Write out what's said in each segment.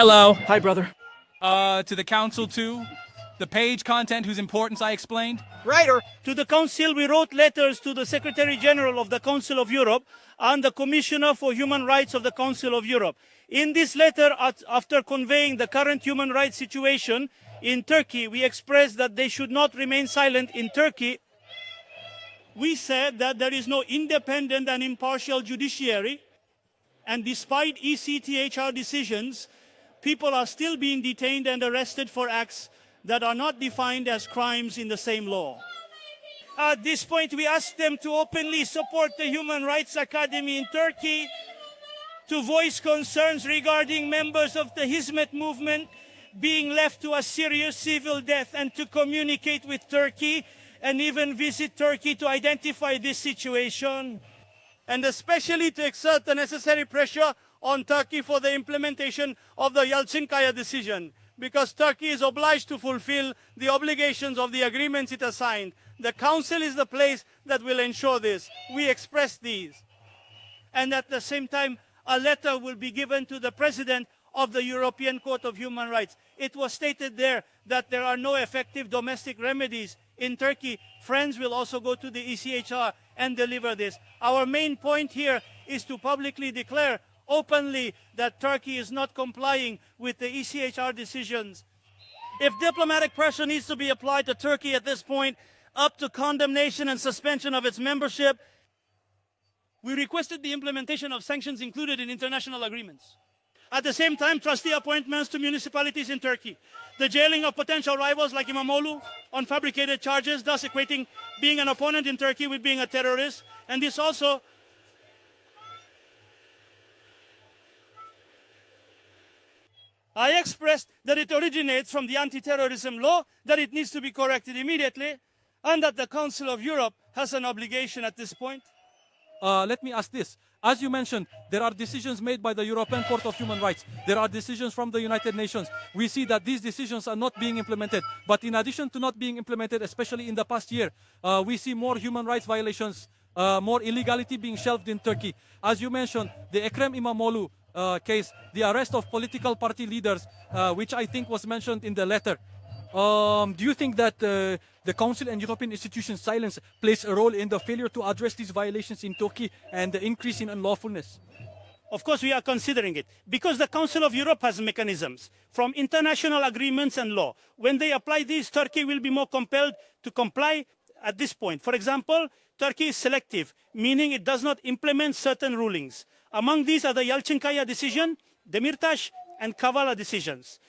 Hello. Hi, brother. To the council too. The page content whose importance I explained. Writer. To the Council, we wrote letters to the Secretary General of the Council of Europe and the Commissioner for Human Rights of the Council of Europe. In this letter, after conveying the current human rights situation in Turkey, we expressed that they should not remain silent in Turkey. We said that there is no independent and impartial judiciary, and despite ECtHR decisions, people are still being detained and arrested for acts that are not defined as crimes in the same law. At this point, we ask them to openly support the Human Rights Academy in Turkey, to voice concerns regarding members of the Hizmet movement being left to a serious civil death, and to communicate with Turkey and even visit Turkey to identify this situation. And especially to exert the necessary pressure on Turkey for the implementation of the EChR decision, because Turkey is obliged to fulfill the obligations of the agreements it has signed. The Council is the place that will ensure this. We express these. And at the same time, a letter will be given to the President of the European Court of Human Rights. It was stated there that there are no effective domestic remedies in Turkey. Friends will also go to the ECHR and deliver this. Our main point here is to publicly declare openly that Turkey is not complying with the ECHR decisions. If diplomatic pressure needs to be applied to Turkey at this point, up to condemnation and suspension of its membership, we requested the implementation of sanctions included in international agreements. At the same time, trustee appointments to municipalities in Turkey, the jailing of potential rivals like Imamoglu on fabricated charges, thus equating being an opponent in Turkey with being a terrorist, and this also I expressed that it originates from the anti-terrorism law, that it needs to be corrected immediately, and that the Council of Europe has an obligation at this point. Let me ask this. As you mentioned, there are decisions made by the European Court of Human Rights. There are decisions from the United Nations. We see that these decisions are not being implemented. But in addition to not being implemented, especially in the past year, we see more human rights violations, more illegality being shelved in Turkey. As you mentioned, the Ekrem İmamoğlu case, the arrest of political party leaders, which I think was mentioned in the letter. Do you think that the Council and European institutions' silence plays a role in the failure to address these violations in Turkey and the increase in unlawfulness? Of course, we are considering it, because the Council of Europe has mechanisms from international agreements and law. When they apply these, Turkey will be more compelled to comply at this point. For example, Turkey is selective, meaning it does not implement certain rulings. Among these are the EChR decision, Demirtas, and Kavala decisions.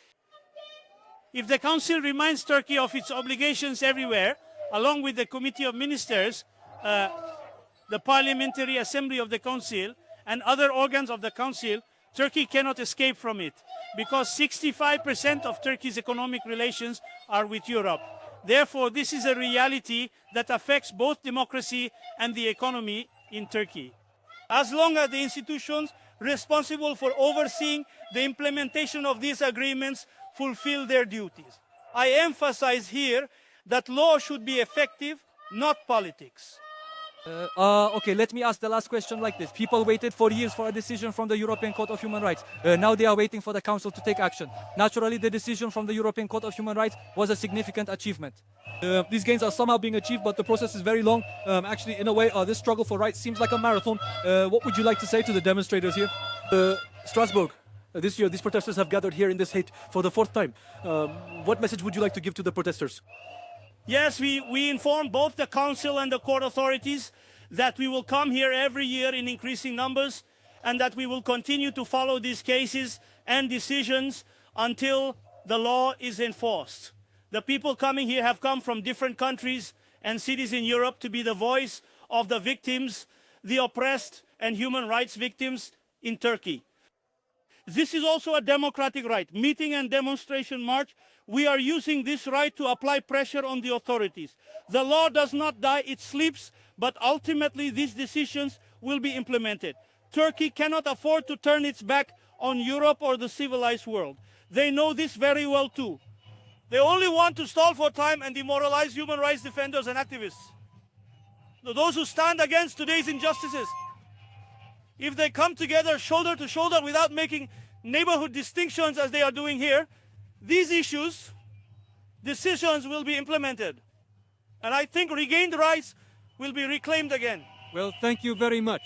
If the Council reminds Turkey of its obligations everywhere, along with the Committee of Ministers, the Parliamentary Assembly of the Council, and other organs of the Council, Turkey cannot escape from it, because 65% of Turkey's economic relations are with Europe. Therefore, this is a reality that affects both democracy and the economy in Turkey. As long as the institutions responsible for overseeing the implementation of these agreements fulfill their duties. I emphasize here that law should be effective, not politics. Okay, let me ask the last question like this. People waited for years for a decision from the European Court of Human Rights. Now they are waiting for the Council to take action. Naturally, the decision from the European Court of Human Rights was a significant achievement. These gains are somehow being achieved, but the process is very long. Actually, in a way, this struggle for rights seems like a marathon. What would you like to say to the demonstrators here? Strasbourg. This year, these protesters have gathered here in this hate for the fourth time. What message would you like to give to the protesters? Yes, we inform both the Council and the court authorities that we will come here every year in increasing numbers, and that we will continue to follow these cases and decisions until the law is enforced. The people coming here have come from different countries and cities in Europe to be the voice of the victims, the oppressed and human rights victims in Turkey. This is also a democratic right. Meeting and demonstration march, we are using this right to apply pressure on the authorities. The law does not die, it sleeps, but ultimately these decisions will be implemented. Turkey cannot afford to turn its back on Europe or the civilized world. They know this very well too. They only want to stall for time and demoralize human rights defenders and activists. Those who stand against today's injustices. If they come together shoulder to shoulder without making neighborhood distinctions as they are doing here, these issues, decisions will be implemented. And I think regained rights will be reclaimed again. Well, thank you very much.